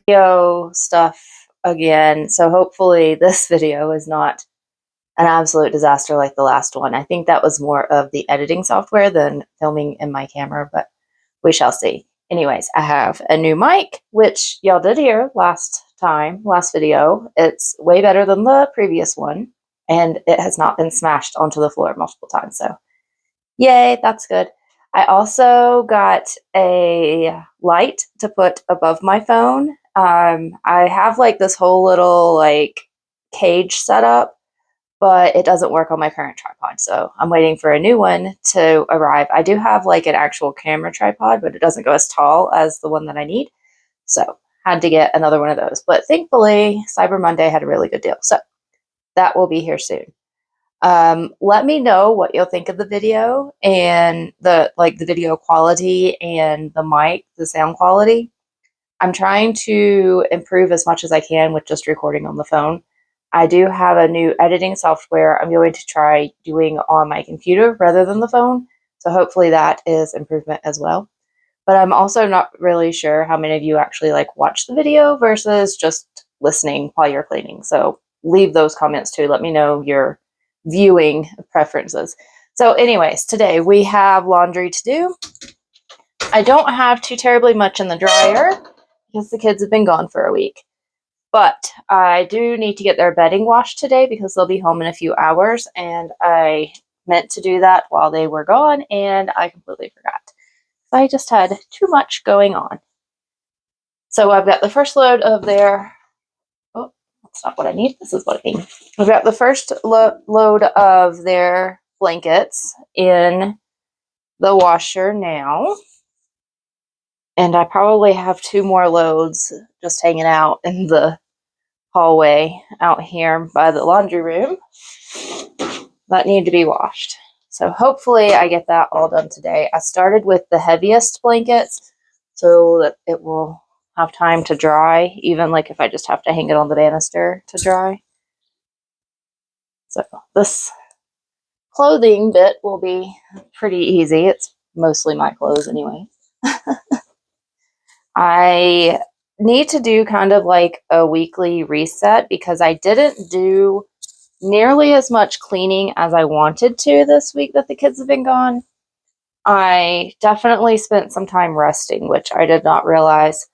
video stuff again. So hopefully this video is not an absolute disaster like the last one. I think that was more of the editing software than filming in my camera, but we shall see. Anyways, I have a new mic, which y'all did hear last video. It's way better than the previous one, and it has not been smashed onto the floor multiple times. So yay, that's good. I also got a light to put above my phone. I have like this whole little like cage set up, but it doesn't work on my current tripod. So I'm waiting for a new one to arrive. I do have like an actual camera tripod, but it doesn't go as tall as the one that I need. So had to get another one of those. But thankfully, Cyber Monday had a really good deal. So that will be here soon. Let me know what you'll think of the video and the video quality and the mic, the sound quality. I'm trying to improve as much as I can with just recording on the phone. I do have a new editing software I'm going to try doing on my computer rather than the phone. So hopefully that is improvement as well. But I'm also not really sure how many of you actually like watch the video versus just listening while you're cleaning. So leave those comments too. Let me know your viewing preferences. So anyways, today we have laundry to do. I don't have too terribly much in the dryer because the kids have been gone for a week. But I do need to get their bedding washed today because they'll be home in a few hours, and I meant to do that while they were gone, and I completely forgot. I just had too much going on. So I've got the first load of their... Oh, that's not what I need. This is what I need. I've got the first load of their blankets in the washer now. And I probably have 2 more loads just hanging out in the hallway out here by the laundry room that need to be washed. So hopefully I get that all done today. I started with the heaviest blankets so that it will have time to dry, even like if I just have to hang it on the banister to dry. So this clothing bit will be pretty easy. It's mostly my clothes anyway. I need to do kind of like a weekly reset because I didn't do nearly as much cleaning as I wanted to this week that the kids have been gone. I definitely spent some time resting, which I did not realize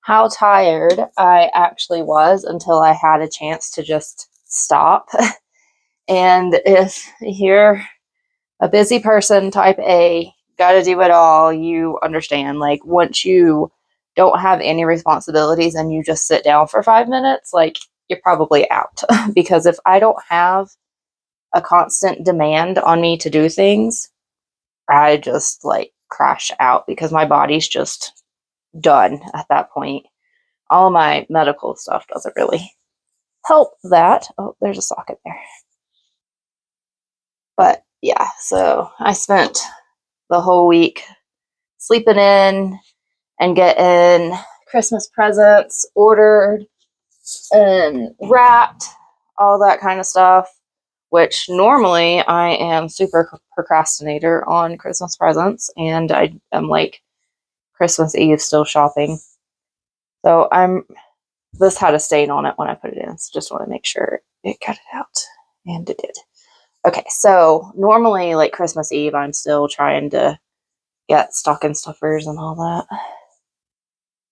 how tired I actually was until I had a chance to just stop. And if you're a busy person, type A, gotta do it all, you understand. Like once you don't have any responsibilities and you just sit down for 5 minutes, like you're probably out. Because if I don't have a constant demand on me to do things, I just like crash out because my body's just done at that point. All of my medical stuff doesn't really help that. Oh, there's a socket there. But yeah, so I spent the whole week sleeping in and getting Christmas presents ordered and wrapped, all that kind of stuff, which normally I am super procrastinator on Christmas presents, and I am like Christmas Eve still shopping. So this had a stain on it when I put it in, so just want to make sure it cut it out, and it did. Okay, so normally like Christmas Eve, I'm still trying to get stocking stuffers and all that.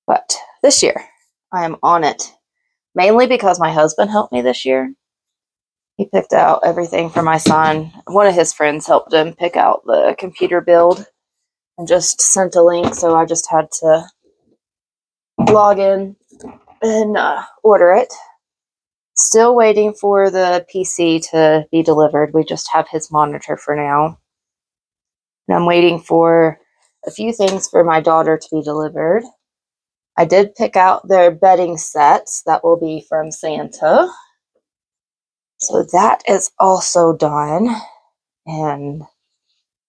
But this year, I am on it. Mainly because my husband helped me this year. He picked out everything for my son. One of his friends helped him pick out the computer build and just sent a link, so I just had to log in and order it. Still waiting for the PC to be delivered. We just have his monitor for now. And I'm waiting for a few things for my daughter to be delivered. I did pick out their bedding sets that will be from Santa. So that is also done. And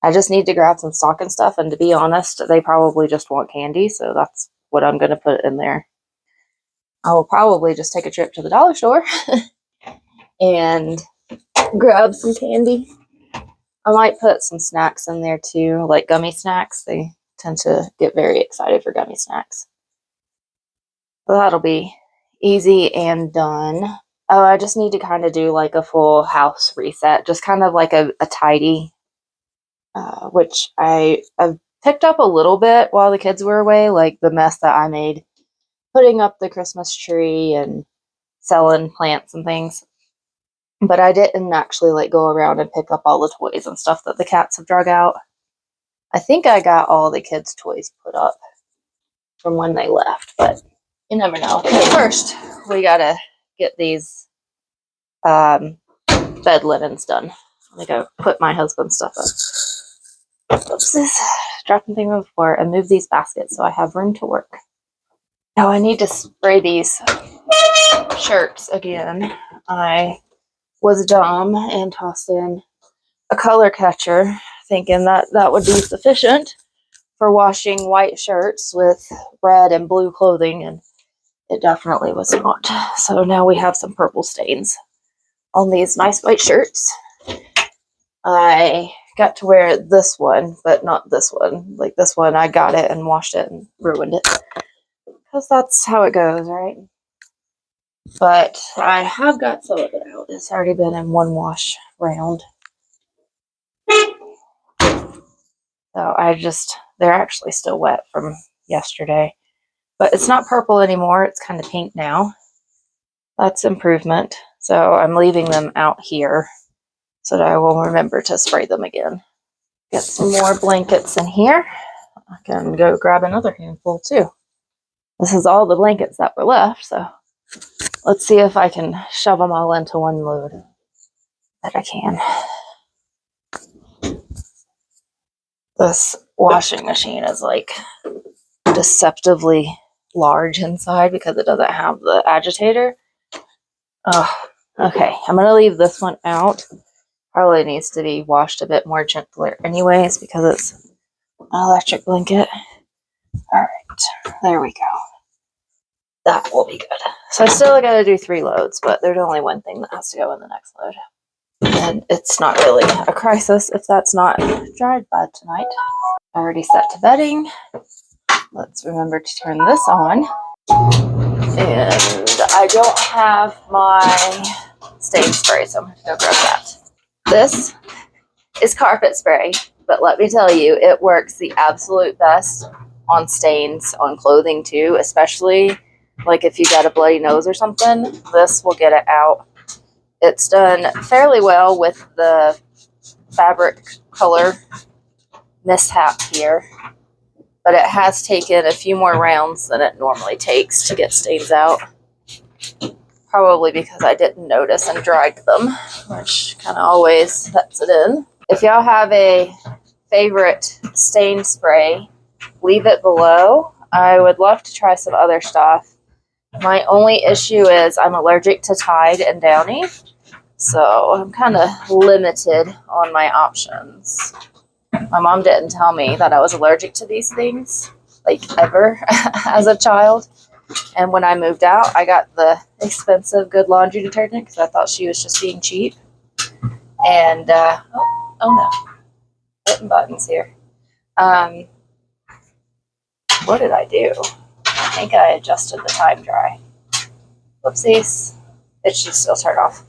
I just need to grab some stocking stuff. And to be honest, they probably just want candy. So that's what I'm going to put in there. I will probably just take a trip to the dollar store and grab some candy. I might put some snacks in there too, like gummy snacks. They tend to get very excited for gummy snacks. So that'll be easy and done. Oh, I just need to kind of do like a full house reset, just kind of like a tidy, which I've picked up a little bit while the kids were away, like the mess that I made putting up the Christmas tree and selling plants and things. But I didn't actually like go around and pick up all the toys and stuff that the cats have drug out. I think I got all the kids' toys put up from when they left, but you never know. First, we gotta get these bed linens done. I gotta put my husband's stuff up. Oopsies. Dropping things on the floor and move these baskets so I have room to work. Now I need to spray these shirts again. I was dumb and tossed in a color catcher thinking that that would be sufficient for washing white shirts with red and blue clothing, and it definitely was not. So now we have some purple stains on these nice white shirts. I got to wear this one, but not this one. Like this one, I got it and washed it and ruined it. Because that's how it goes, right? But I have got some of it out. It's already been in one wash round. So they're actually still wet from yesterday. But it's not purple anymore. It's kind of pink now. That's improvement. So I'm leaving them out here so that I will remember to spray them again. Get some more blankets in here. I can go grab another handful too. This is all the blankets that were left, so let's see if I can shove them all into one load. That I can. This washing machine is like deceptively large inside because it doesn't have the agitator. Oh, okay. I'm going to leave this one out. Probably needs to be washed a bit more gentler anyways because it's an electric blanket. Alright, there we go. That will be good. So I still got to do 3 loads, but there's only one thing that has to go in the next load. And it's not really a crisis if that's not dried by tonight. Already set to bedding. Let's remember to turn this on. And I don't have my stain spray, so I'm going to go grab that. This is carpet spray, but let me tell you, it works the absolute best on stains on clothing too, especially like if you got a bloody nose or something. This will get it out. It's done fairly well with the fabric color mishap here, but it has taken a few more rounds than it normally takes to get stains out. Probably because I didn't notice and dried them, which kind of always sets it in. If y'all have a favorite stain spray, leave it below. I would love to try some other stuff. My only issue is I'm allergic to Tide and Downy, so I'm kind of limited on my options. My mom didn't tell me that I was allergic to these things, like ever, as a child. And when I moved out, I got the expensive Good Laundry detergent because I thought she was just being cheap. And, oh no, hitting buttons here. What did I do? I think I adjusted the time dry. Whoopsies. It should still turn off.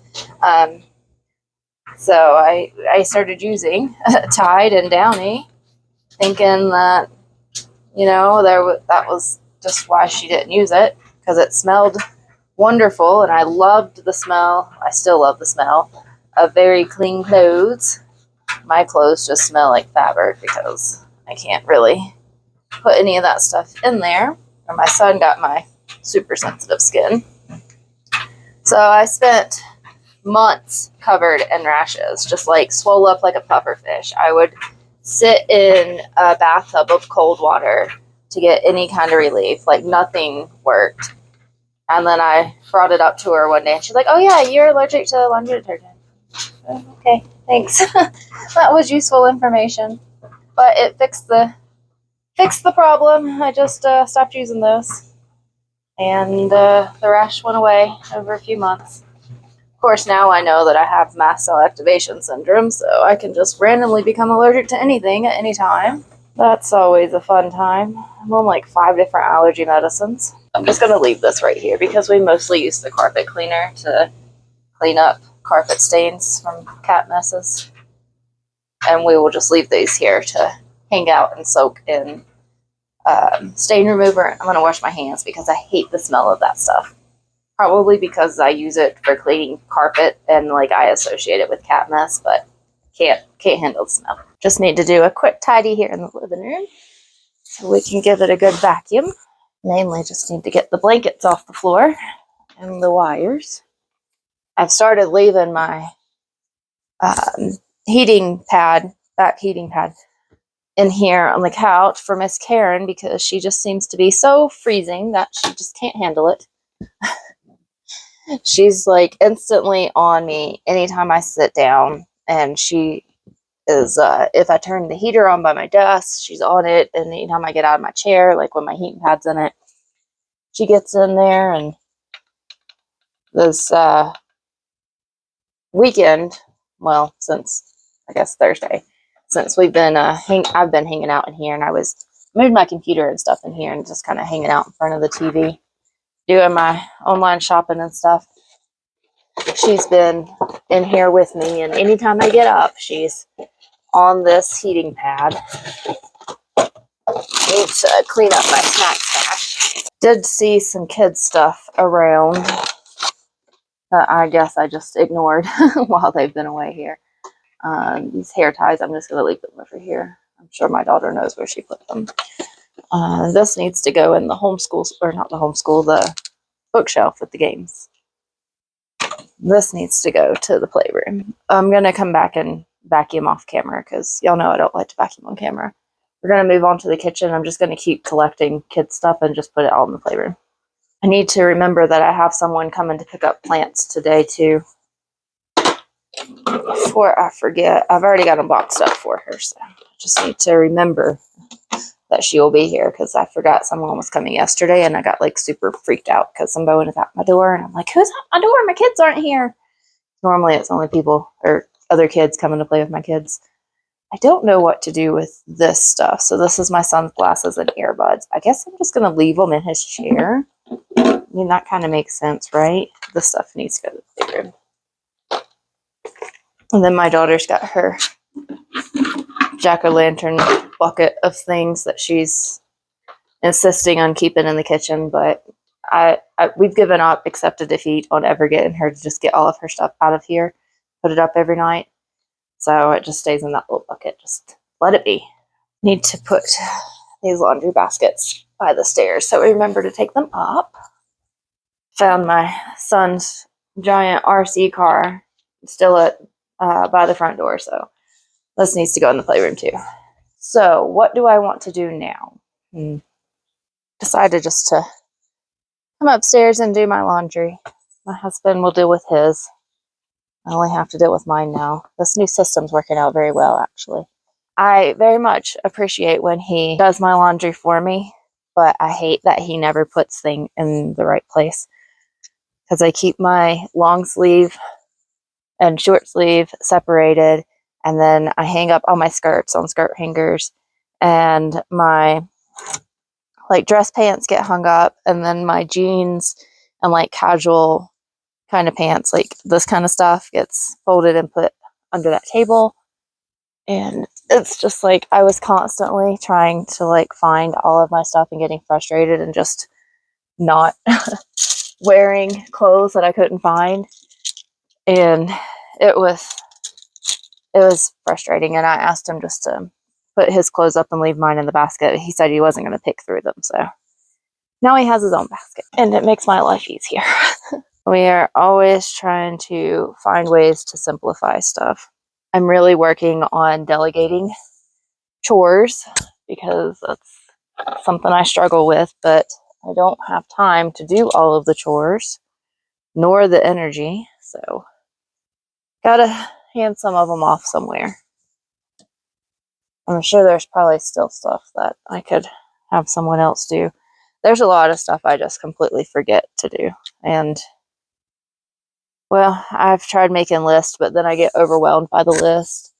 So I started using Tide and Downy, thinking that, you know, that was just why she didn't use it, because it smelled wonderful, and I loved the smell. I still love the smell of very clean clothes. My clothes just smell like fabric because I can't really put any of that stuff in there. And my son got my super sensitive skin. So I spent months covered in rashes, just like swole up like a pufferfish. I would sit in a bathtub of cold water to get any kind of relief. Like nothing worked. And then I brought it up to her one day and she's like, oh yeah, you're allergic to laundry detergent. Okay, thanks. That was useful information. But it fixed the problem. I just stopped using those. And the rash went away over a few months. Of course, now I know that I have mast cell activation syndrome, so I can just randomly become allergic to anything at any time. That's always a fun time. I'm on like 5 different allergy medicines. I'm just going to leave this right here because we mostly use the carpet cleaner to clean up carpet stains from cat messes. And we will just leave these here to hang out and soak in stain remover. I'm going to wash my hands because I hate the smell of that stuff. Probably because I use it for cleaning carpet and like I associate it with cat mess, but can't handle the smell. Just need to do a quick tidy here in the living room so we can give it a good vacuum. Mainly just need to get the blankets off the floor and the wires. I've started leaving my back heating pad in here on the couch for Miss Karen because she just seems to be so freezing that she just can't handle it. She's like instantly on me anytime I sit down, and she is if I turn the heater on by my desk, she's on it, and anytime I get out of my chair, like when my heating pad's in it, she gets in there. And this weekend, well, since I guess Thursday, since we've been I've been hanging out in here, and I moved my computer and stuff in here and just kind of hanging out in front of the TV, doing my online shopping and stuff. She's been in here with me, and anytime I get up, she's on this heating pad. Need to clean up my snack stash. Did see some kids stuff around that I guess I just ignored while they've been away here. These hair ties, I'm just going to leave them over here. I'm sure my daughter knows where she put them. This needs to go in the homeschool, or not the homeschool, the bookshelf with the games. This needs to go to the playroom. I'm going to come back and vacuum off camera because y'all know I don't like to vacuum on camera. We're going to move on to the kitchen. I'm just going to keep collecting kids' stuff and just put it all in the playroom. I need to remember that I have someone coming to pick up plants today too. Before I forget, I've already got them boxed up for her, so I just need to remember that she will be here because I forgot someone was coming yesterday and I got like super freaked out because somebody was at my door and I'm like, who's at my door? My kids aren't here. Normally it's only people or other kids coming to play with my kids. I don't know what to do with this stuff. So this is my son's glasses and earbuds. I guess I'm just going to leave them in his chair. I mean, that kind of makes sense, right? This stuff needs to go to the playroom. And then my daughter's got her jack-o'-lantern bucket of things that she's insisting on keeping in the kitchen, but we've given up, accepted defeat on ever getting her to just get all of her stuff out of here, put it up every night. So it just stays in that little bucket. Just let it be. Need to put these laundry baskets by the stairs so remember to take them up. Found my son's giant RC car still at by the front door, so this needs to go in the playroom too. So what do I want to do now? Decided just to come upstairs and do my laundry. My husband will deal with his. I only have to deal with mine now. This new system's working out very well, actually. I very much appreciate when he does my laundry for me, but I hate that he never puts things in the right place because I keep my long sleeve and short sleeve separated, and then I hang up all my skirts on skirt hangers, and my like dress pants get hung up, and then my jeans and like casual kind of pants, like this kind of stuff, gets folded and put under that table. And it's just like I was constantly trying to like find all of my stuff and getting frustrated and just not wearing clothes that I couldn't find. And it was frustrating, and I asked him just to put his clothes up and leave mine in the basket. He said he wasn't going to pick through them, so now he has his own basket, and it makes my life easier. We are always trying to find ways to simplify stuff. I'm really working on delegating chores because that's something I struggle with, but I don't have time to do all of the chores, nor the energy, so gotta hand some of them off somewhere. I'm sure there's probably still stuff that I could have someone else do. There's a lot of stuff I just completely forget to do, and well, I've tried making lists, but then I get overwhelmed by the list.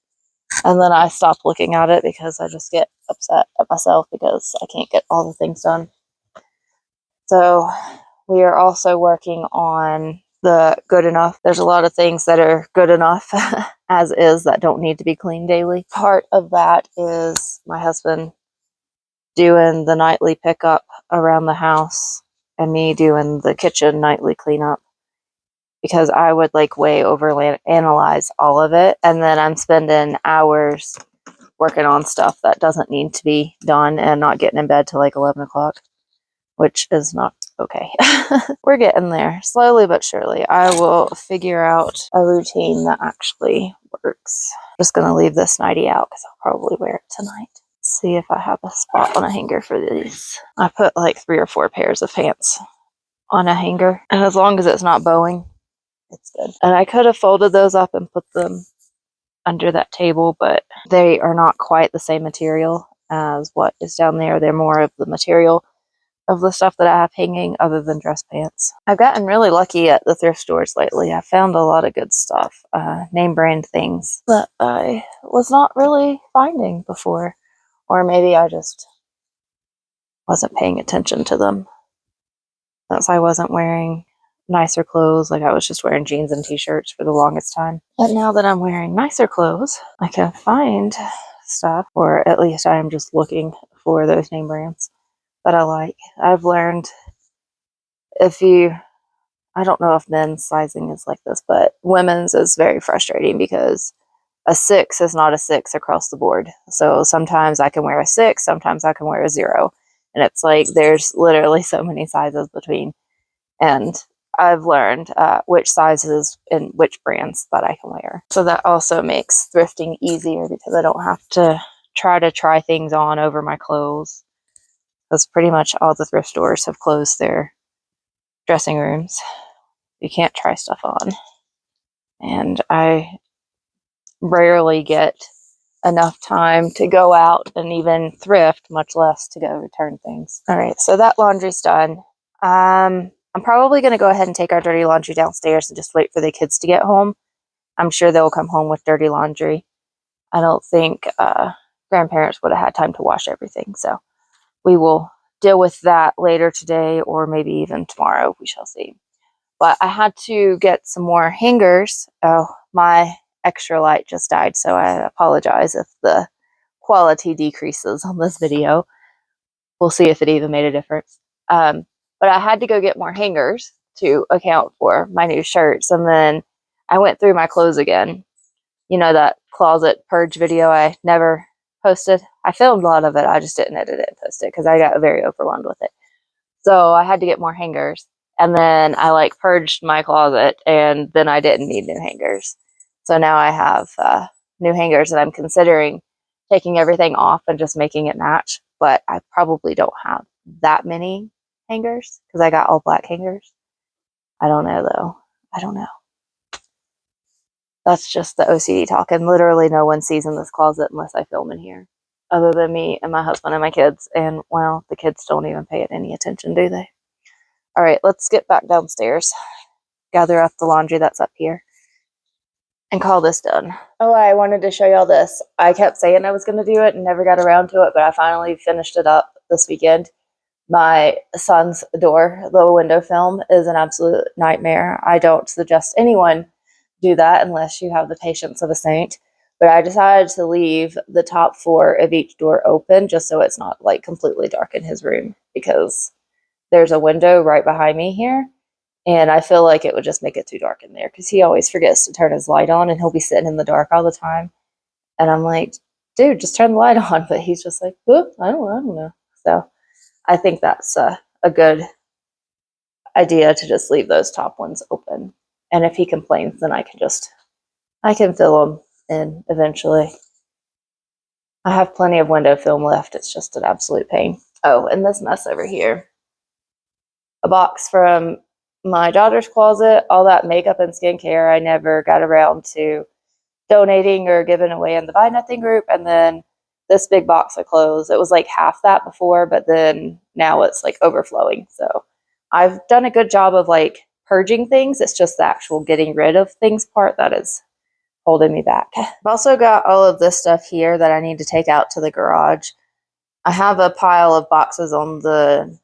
And then I stop looking at it because I just get upset at myself because I can't get all the things done. So we are also working on the good enough. There's a lot of things that are good enough as is that don't need to be cleaned daily. Part of that is my husband doing the nightly pickup around the house and me doing the kitchen nightly cleanup, because I would like way over analyze all of it, and then I'm spending hours working on stuff that doesn't need to be done and not getting in bed till like 11 o'clock, which is not okay. We're getting there slowly but surely. I will figure out a routine that actually works. Just gonna leave this nightie out because I'll probably wear it tonight. Let's see if I have a spot on a hanger for these. I put like 3 or 4 pairs of pants on a hanger, and as long as it's not bowing, it's good. And I could have folded those up and put them under that table, but they are not quite the same material as what is down there. They're more of the material of the stuff that I have hanging other than dress pants. I've gotten really lucky at the thrift stores lately. I found a lot of good stuff, name brand things that I was not really finding before, or maybe I just wasn't paying attention to them. Since I wasn't wearing nicer clothes, like I was just wearing jeans and t-shirts for the longest time. But now that I'm wearing nicer clothes, I can find stuff, or at least I am just looking for those name brands that I like. I've learned I don't know if men's sizing is like this, but women's is very frustrating because a 6 is not a 6 across the board. So sometimes I can wear a 6, sometimes I can wear a 0. And it's like there's literally so many sizes between. And I've learned which sizes and which brands that I can wear. So that also makes thrifting easier because I don't have to try things on over my clothes. Because pretty much all the thrift stores have closed their dressing rooms. You can't try stuff on. And I rarely get enough time to go out and even thrift, much less to go return things. All right, so that laundry's done. I'm probably going to go ahead and take our dirty laundry downstairs and just wait for the kids to get home. I'm sure they'll come home with dirty laundry. I don't think grandparents would have had time to wash everything, so we will deal with that later today or maybe even tomorrow. We shall see. But I had to get some more hangers. Oh, my extra light just died, so I apologize if the quality decreases on this video. We'll see if it even made a difference. But I had to go get more hangers to account for my new shirts. And then I went through my clothes again. You know, that closet purge video I never posted? I filmed a lot of it. I just didn't edit it and post it because I got very overwhelmed with it. So I had to get more hangers. And then I like purged my closet, and then I didn't need new hangers. So now I have new hangers, and I'm considering taking everything off and just making it match. But I probably don't have that many hangers because I got all black hangers. I don't know though. I don't know. That's just the OCD talk, and literally no one sees in this closet unless I film in here, other than me and my husband and my kids. And well, the kids don't even pay it any attention, do they? All right, let's get back downstairs, gather up the laundry that's up here, and call this done. Oh, I wanted to show y'all this. I kept saying I was going to do it and never got around to it, but I finally finished it up this weekend. My son's door, the window film, is an absolute nightmare. I don't suggest anyone do that unless you have the patience of a saint. But I decided to leave the top 4 of each door open just so it's not like completely dark in his room, because there's a window right behind me here, and I feel like it would just make it too dark in there because he always forgets to turn his light on, and he'll be sitting in the dark all the time. And I'm like, dude, just turn the light on. But he's just like, I don't know. So I think that's a good idea to just leave those top ones open. And if he complains, then I can fill them in eventually. I have plenty of window film left. It's just an absolute pain. Oh, and this mess over here. A box from my daughter's closet, all that makeup and skincare I never got around to donating or giving away in the Buy Nothing group. And then this big box of clothes, it was like half that before, but then now it's like overflowing. So I've done a good job of like purging things. It's just the actual getting rid of things part that is holding me back. I've also got all of this stuff here that I need to take out to the garage. I have a pile of boxes on the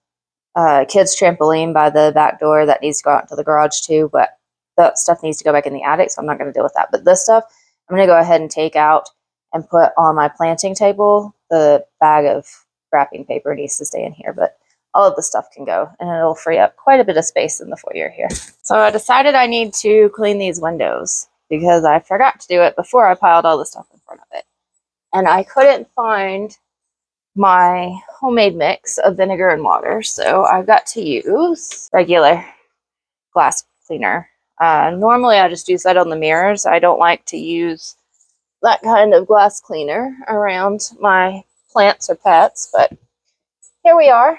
kids' trampoline by the back door that needs to go out into the garage too, but that stuff needs to go back in the attic, so I'm not going to deal with that. But this stuff, I'm going to go ahead and take out and put on my planting table. The bag of wrapping paper needs to stay in here, but all of the stuff can go, and it'll free up quite a bit of space in the foyer here. So I decided I need to clean these windows because I forgot to do it before I piled all the stuff in front of it. And I couldn't find my homemade mix of vinegar and water, so I've got to use regular glass cleaner. Normally I just use that on the mirrors. I don't like to use that kind of glass cleaner around my plants or pets, but here we are.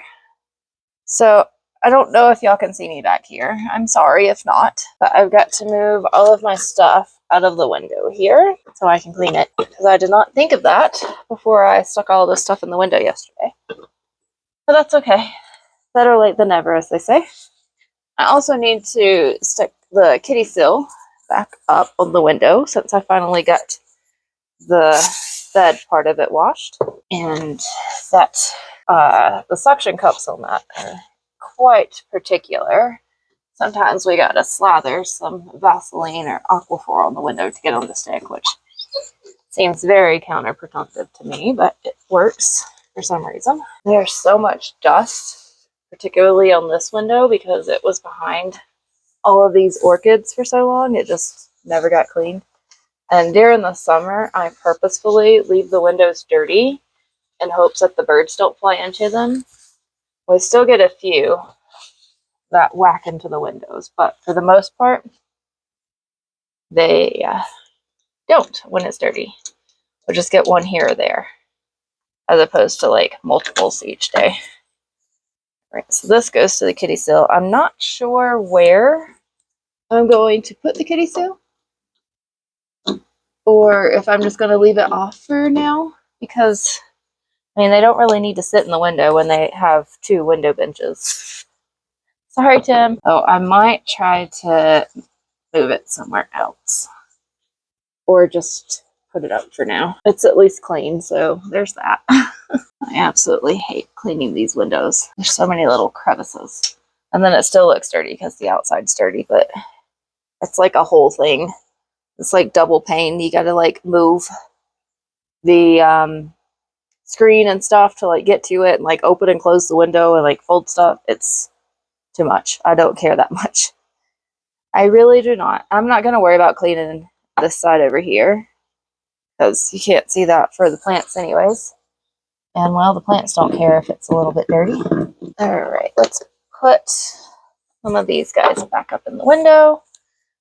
So I don't know if y'all can see me back here. I'm sorry if not, but I've got to move all of my stuff out of the window here so I can clean it, because I did not think of that before I stuck all this stuff in the window yesterday. But that's okay. Better late than never, as they say. I also need to stick the kitty sill back up on the window since I finally got the bed part of it washed. And that the suction cups on that are quite particular. Sometimes we gotta slather some Vaseline or Aquaphor on the window to get them to stick, which seems very counterproductive to me, but it works for some reason. There's so much dust, particularly on this window, because it was behind all of these orchids for so long. It just never got cleaned. And during the summer, I purposefully leave the windows dirty in hopes that the birds don't fly into them. We still get a few that whack into the windows, but for the most part, they don't when it's dirty. We'll just get one here or there, as opposed to like multiples each day. Right, so this goes to the kitty sill. I'm not sure where I'm going to put the kitty sill, or if I'm just going to leave it off for now, because I mean, they don't really need to sit in the window when they have 2 window benches. Sorry, Tim. Oh, I might try to move it somewhere else, or just put it up for now. It's at least clean, so there's that. I absolutely hate cleaning these windows. There's so many little crevices. And then it still looks dirty because the outside's dirty, but it's like a whole thing. It's like double pane. You gotta like move the screen and stuff to like get to it, and like open and close the window and like fold stuff. It's too much. I don't care that much. I really do not. I'm not gonna worry about cleaning this side over here because you can't see that for the plants anyways. And well, the plants don't care if it's a little bit dirty. Alright, let's put some of these guys back up in the window.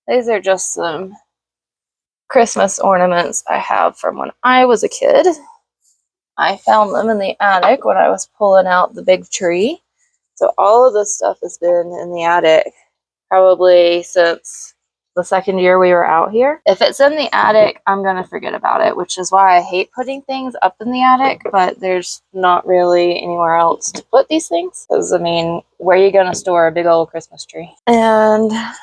These are just some Christmas ornaments I have from when I was a kid. I found them in the attic when I was pulling out the big tree. So all of this stuff has been in the attic probably since the second year we were out here. If it's in the attic, I'm going to forget about it, which is why I hate putting things up in the attic, but there's not really anywhere else to put these things. Because, I mean, where are you going to store a big old Christmas tree? And I'm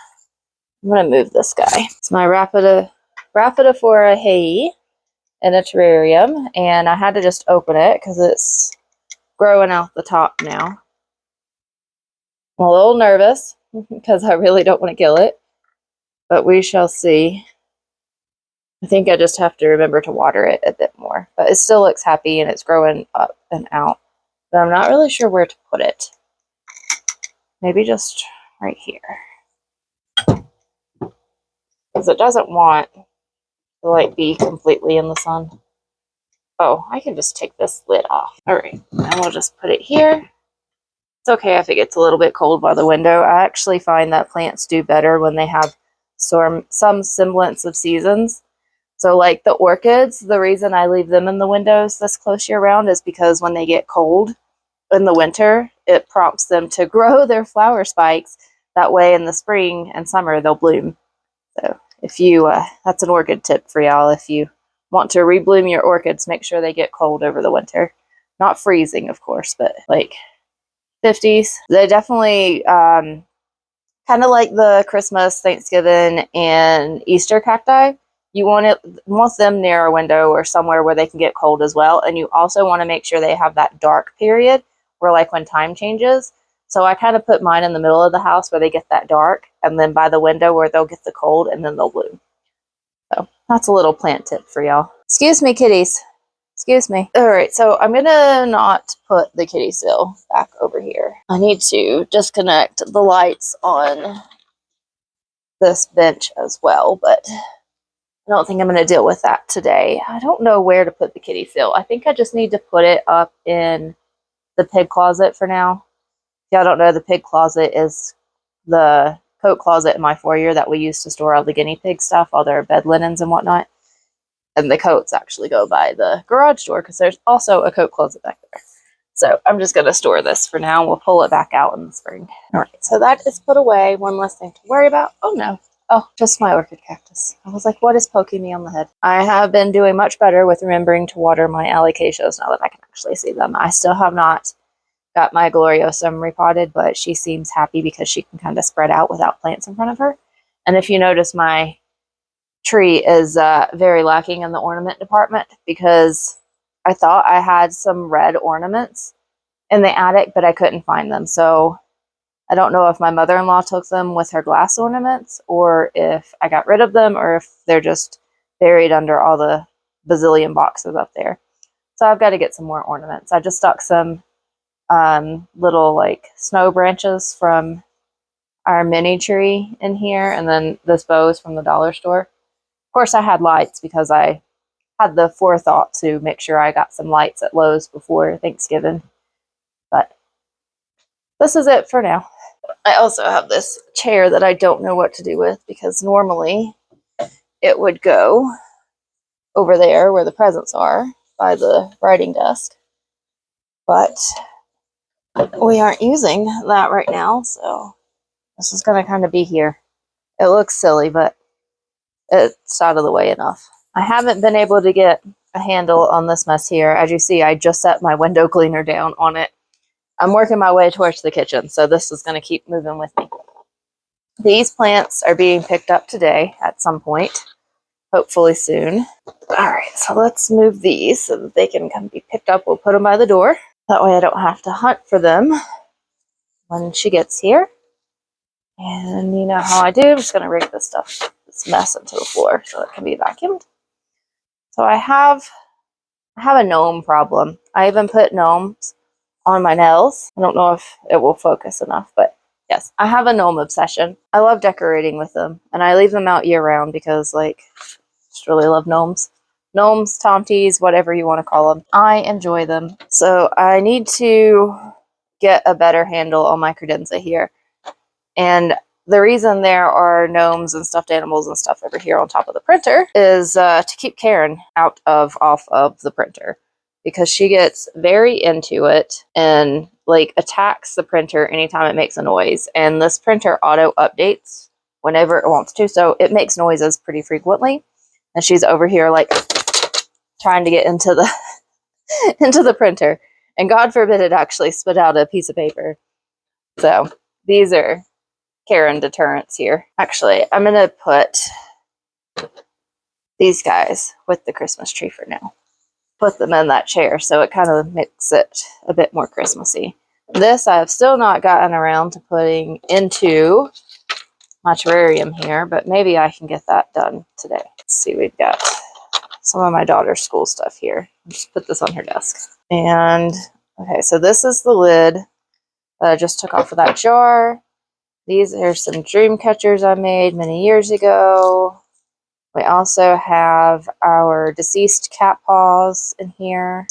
going to move this guy. It's my Raphidophora Hay in a terrarium, and I had to just open it because it's growing out the top now. I'm a little nervous because I really don't want to kill it, but we shall see. I think I just have to remember to water it a bit more, but it still looks happy and it's growing up and out, but I'm not really sure where to put it. Maybe just right here, because it doesn't want to like be completely in the sun. Oh, I can just take this lid off. All right, and we'll just put it here. It's okay if it gets a little bit cold by the window. I actually find that plants do better when they have some semblance of seasons. So like the orchids, the reason I leave them in the windows this close year round is because when they get cold in the winter, it prompts them to grow their flower spikes. That way in the spring and summer, they'll bloom. So if you, that's an orchid tip for y'all. If you want to rebloom your orchids, make sure they get cold over the winter. Not freezing, of course, but like 50s. They definitely kind of like the Christmas, Thanksgiving, and Easter cacti. you want them near a window or somewhere where they can get cold as well. And you also want to make sure they have that dark period where, like, when time changes. So I kind of put mine in the middle of the house where they get that dark, and then by the window where they'll get the cold, and then they'll bloom. So that's a little plant tip for y'all. Excuse me, kitties. Excuse me. All right, so I'm gonna not put the kitty sill back over here. I need to disconnect the lights on this bench as well, but I don't think I'm going to deal with that today. I don't know where to put the kitty sill. I think I just need to put it up in the pig closet for now. If y'all don't know, the pig closet is the coat closet in my foyer that we use to store all the guinea pig stuff, all their bed linens and whatnot. And the coats actually go by the garage door because there's also a coat closet back there. So I'm just going to store this for now. We'll pull it back out in the spring. All right, so that is put away. One less thing to worry about. Oh, no. Oh, just my orchid cactus. I was like, what is poking me on the head? I have been doing much better with remembering to water my alocasias now that I can actually see them. I still have not got my gloriosum repotted, but she seems happy because she can kind of spread out without plants in front of her. And if you notice, my tree is very lacking in the ornament department because I thought I had some red ornaments in the attic, but I couldn't find them. So I don't know if my mother-in-law took them with her glass ornaments, or if I got rid of them, or if they're just buried under all the bazillion boxes up there. So I've got to get some more ornaments. I just stuck some little like snow branches from our mini tree in here, and then this bow is from the dollar store. Of course, I had lights because I had the forethought to make sure I got some lights at Lowe's before Thanksgiving. But this is it for now. I also have this chair that I don't know what to do with because normally it would go over there where the presents are by the writing desk. But we aren't using that right now, so this is going to kind of be here. It looks silly, but it's out of the way enough. I haven't been able to get a handle on this mess here. As you see, I just set my window cleaner down on it. I'm working my way towards the kitchen, so this is going to keep moving with me. These plants are being picked up today at some point, hopefully soon. All right, so let's move these so that they can come be picked up. We'll put them by the door. That way I don't have to hunt for them when she gets here. And you know how I do. I'm just going to rake this mess into the floor so it can be vacuumed. So I have a gnome problem. I even put gnomes on my nails. I don't know if it will focus enough, but yes, I have a gnome obsession. I love decorating with them, and I leave them out year round because, like, I just really love gnomes. Gnomes, tomties, whatever you want to call them. I enjoy them. So I need to get a better handle on my credenza here. And the reason there are gnomes and stuffed animals and stuff over here on top of the printer is to keep Karen off of the printer, because she gets very into it and like attacks the printer anytime it makes a noise. And this printer auto updates whenever it wants to, so it makes noises pretty frequently. And she's over here like trying to get into the into the printer, and God forbid it actually spit out a piece of paper. So these are Karen deterrents here. Actually, I'm gonna put these guys with the Christmas tree for now. Put them in that chair so it kind of makes it a bit more Christmassy. This I have still not gotten around to putting into my terrarium here, but maybe I can get that done today. Let's see, we've got some of my daughter's school stuff here. I'll just put this on her desk. And okay, so this is the lid that I just took off of that jar. These are some dream catchers I made many years ago. We also have our deceased cat paws in here.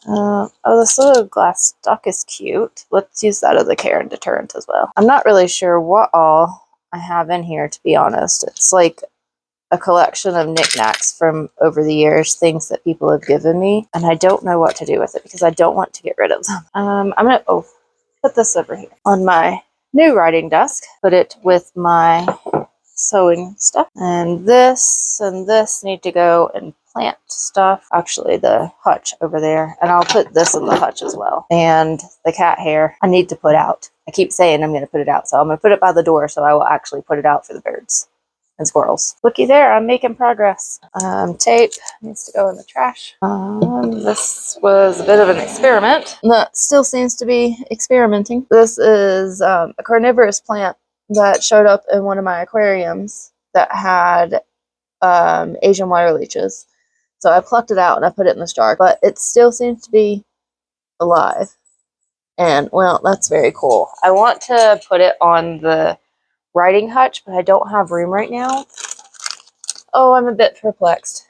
Oh, this little glass duck is cute. Let's use that as a Karen deterrent as well. I'm not really sure what all I have in here, to be honest. It's like a collection of knickknacks from over the years, things that people have given me, and I don't know what to do with it because I don't want to get rid of them. I'm gonna put this over here on my new writing desk. Put it with my sewing stuff, and this need to go in plant stuff. Actually, the hutch over there, and I'll put this in the hutch as well. And the cat hair I need to put out. I keep saying I'm going to put it out, so I'm going to put it by the door so I will actually put it out for the birds. and squirrels. Looky there, I'm making progress. Tape needs to go in the trash. This was a bit of an experiment. That still seems to be experimenting. This is a carnivorous plant that showed up in one of my aquariums that had Asian water leeches. So I plucked it out and I put it in this jar, but it still seems to be alive. And, well, that's very cool. I want to put it on the writing hutch, but I don't have room right now. Oh, I'm a bit perplexed.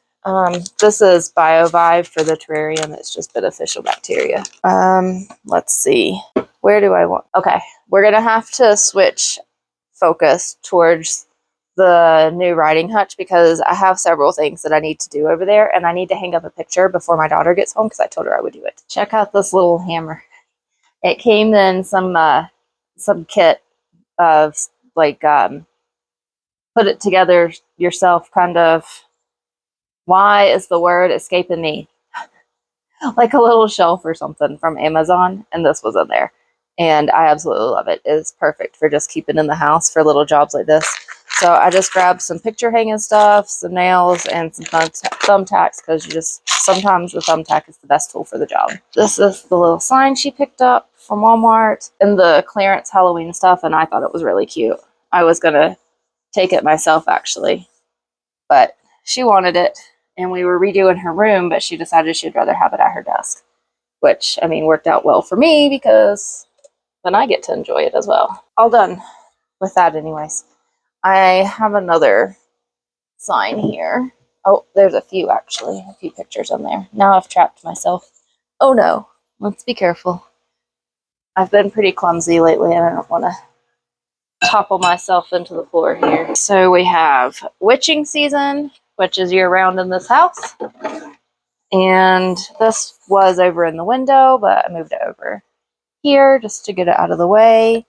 This is BioVive for the terrarium. It's just beneficial bacteria. Let's see. Where do I want? Okay, we're going to have to switch focus towards the new writing hutch because I have several things that I need to do over there, and I need to hang up a picture before my daughter gets home because I told her I would do it. Check out this little hammer. It came in some kit of like put it together yourself kind of. Why is the word escaping me? Like a little shelf or something from Amazon, and this was in there. And I absolutely love it. It's perfect for just keeping in the house for little jobs like this. So I just grabbed some picture hanging stuff, some nails, and some thumbtacks because sometimes the thumbtack is the best tool for the job. This is the little sign she picked up from Walmart and the clearance Halloween stuff, and I thought it was really cute. I was going to take it myself, actually, but she wanted it, and we were redoing her room, but she decided she'd rather have it at her desk, which, I mean, worked out well for me because then I get to enjoy it as well. All done with that anyways. I have another sign here. Oh, there's a few pictures on there. Now I've trapped myself. Oh no, let's be careful. I've been pretty clumsy lately and I don't want to topple myself into the floor here. So we have witching season, which is year-round in this house. And this was over in the window, but I moved it over here just to get it out of the way.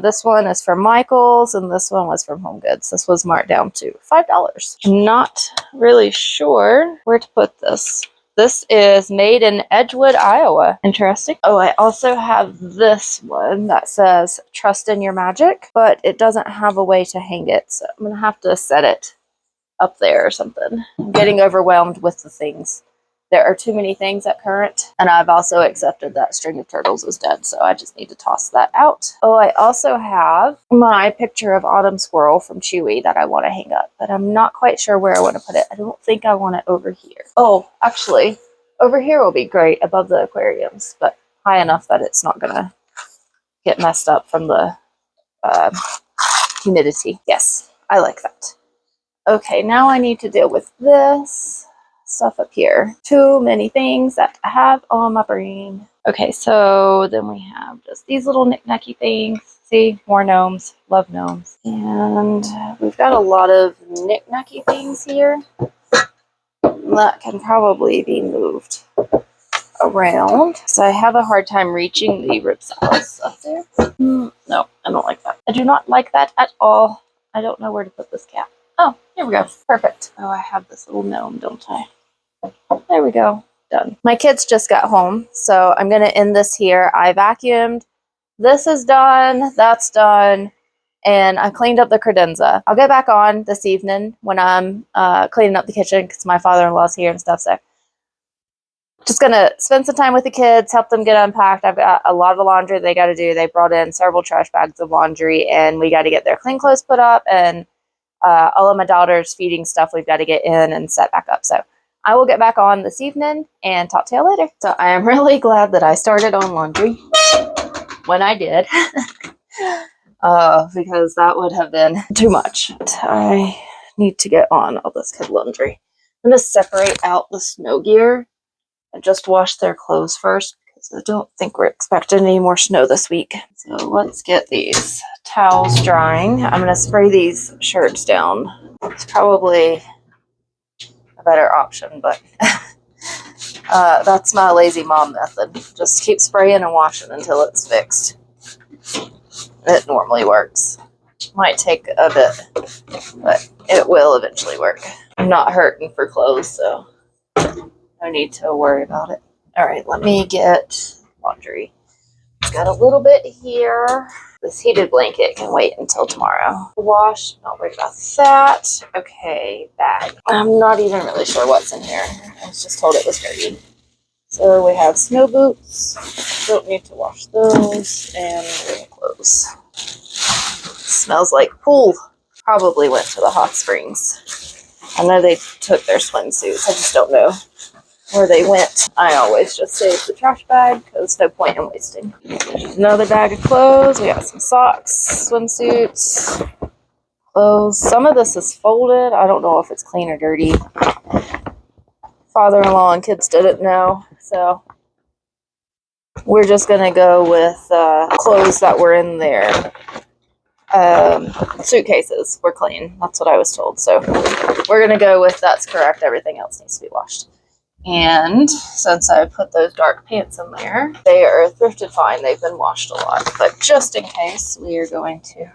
This one is from Michael's, and this one was from Home Goods. This was marked down to $5. I'm not really sure where to put this. This is made in Edgewood, Iowa. Interesting. Oh, I also have this one that says Trust in Your Magic, but it doesn't have a way to hang it, so I'm going to have to set it up there or something. I'm getting overwhelmed with the things. There are too many things at current, and I've also accepted that String of Turtles is dead, so I just need to toss that out. Oh, I also have my picture of Autumn Squirrel from Chewy that I want to hang up, but I'm not quite sure where I want to put it. I don't think I want it over here. Oh, actually, over here will be great above the aquariums, but high enough that it's not going to get messed up from the humidity. Yes, I like that. Okay, now I need to deal with this stuff up here. Too many things that I have on my brain. Okay, so then we have just these little knick-knacky things. See, more gnomes. Love gnomes. And we've got a lot of knick-knacky things here that can probably be moved around. So I have a hard time reaching the ripsaddles up there. No, I don't like that. I do not like that at all. I don't know where to put this cap. Oh, here we go. Perfect. Oh, I have this little gnome, don't I? There we go. Done. My kids just got home, so I'm going to end this here. I vacuumed. This is done. That's done. And I cleaned up the credenza. I'll get back on this evening when I'm cleaning up the kitchen because my father-in-law's here and stuff, so just going to spend some time with the kids, help them get unpacked. I've got a lot of laundry they got to do. They brought in several trash bags of laundry, and we got to get their clean clothes put up, and all of my daughter's feeding stuff we've got to get in and set back up. So I will get back on this evening and talk to you later. So I am really glad that I started on laundry when I did because that would have been too much. I need to get on all this kid laundry. I'm going to separate out the snow gear and just wash their clothes first because I don't think we're expecting any more snow this week. So let's get these towels drying. I'm going to spray these shirts down. It's probably a better option, but that's my lazy mom method. Just keep spraying and washing until it's fixed. It normally works. Might take a bit, but it will eventually work. I'm not hurting for clothes, so no need to worry about it. All right, let me get laundry Got a little bit here. This heated blanket can wait until tomorrow. Wash, not worried about that. Okay, bag. I'm not even really sure what's in here. I was just told it was dirty. So we have snow boots. Don't need to wash those. And rain clothes. Smells like pool. Probably went to the hot springs. I know they took their swimsuits. I just don't know where they went. I always just save the trash bag because no point in wasting. Another bag of clothes. We got some socks, swimsuits, clothes. Some of this is folded. I don't know if it's clean or dirty. Father-in-law and kids didn't know, so we're just gonna go with clothes that were in there. Suitcases were clean. That's what I was told. So we're gonna go with that's correct. Everything else needs to be washed. And since I put those dark pants in there, they are thrifted fine. They've been washed a lot, but just in case, we are going to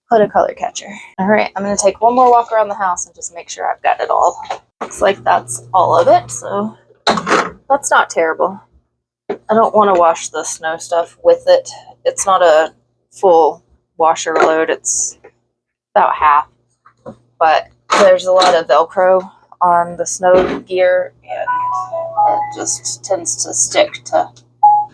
put a color catcher. All right, I'm going to take one more walk around the house and just make sure I've got it all. Looks like that's all of it, so that's not terrible. I don't want to wash the snow stuff with it. It's not a full washer load. It's about half, but there's a lot of Velcro on the snow gear, and it just tends to stick to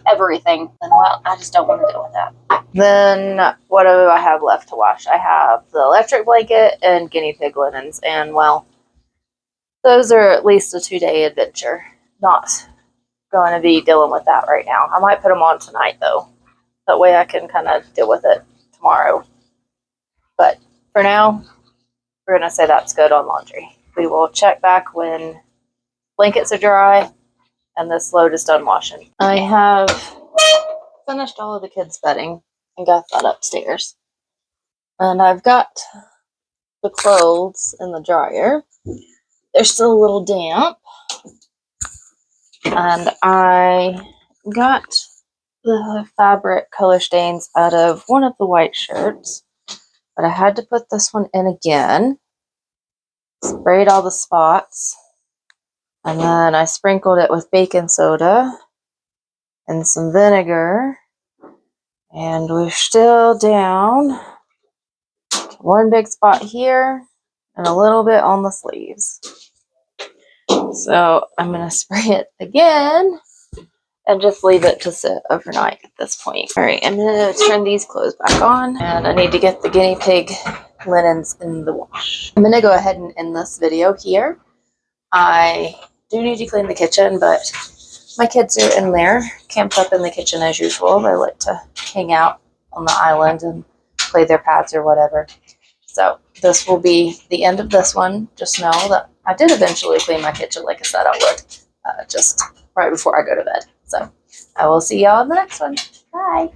everything. And well, I just don't want to deal with that. Then what do I have left to wash? I have the electric blanket and guinea pig linens, and well, those are at least a 2-day adventure. Not going to be dealing with that right now. I might put them on tonight though. That way I can kind of deal with it tomorrow. But for now, we're going to say that's good on laundry. We will check back when blankets are dry and this load is done washing. I have finished all of the kids' bedding and got that upstairs. And I've got the clothes in the dryer. They're still a little damp. And I got the fabric color stains out of one of the white shirts. But I had to put this one in again. Sprayed all the spots, and then I sprinkled it with baking soda and some vinegar, and we're still down to one big spot here and a little bit on the sleeves. So I'm going to spray it again and just leave it to sit overnight at this point. All right, I'm going to turn these clothes back on, and I need to get the guinea pig linens in the wash. I'm going to go ahead and end this video here. I do need to clean the kitchen, but my kids are in there, camped up in the kitchen as usual. They like to hang out on the island and play their pads or whatever. So this will be the end of this one. Just know that I did eventually clean my kitchen like I said I would, just right before I go to bed. So I will see y'all in the next one. Bye.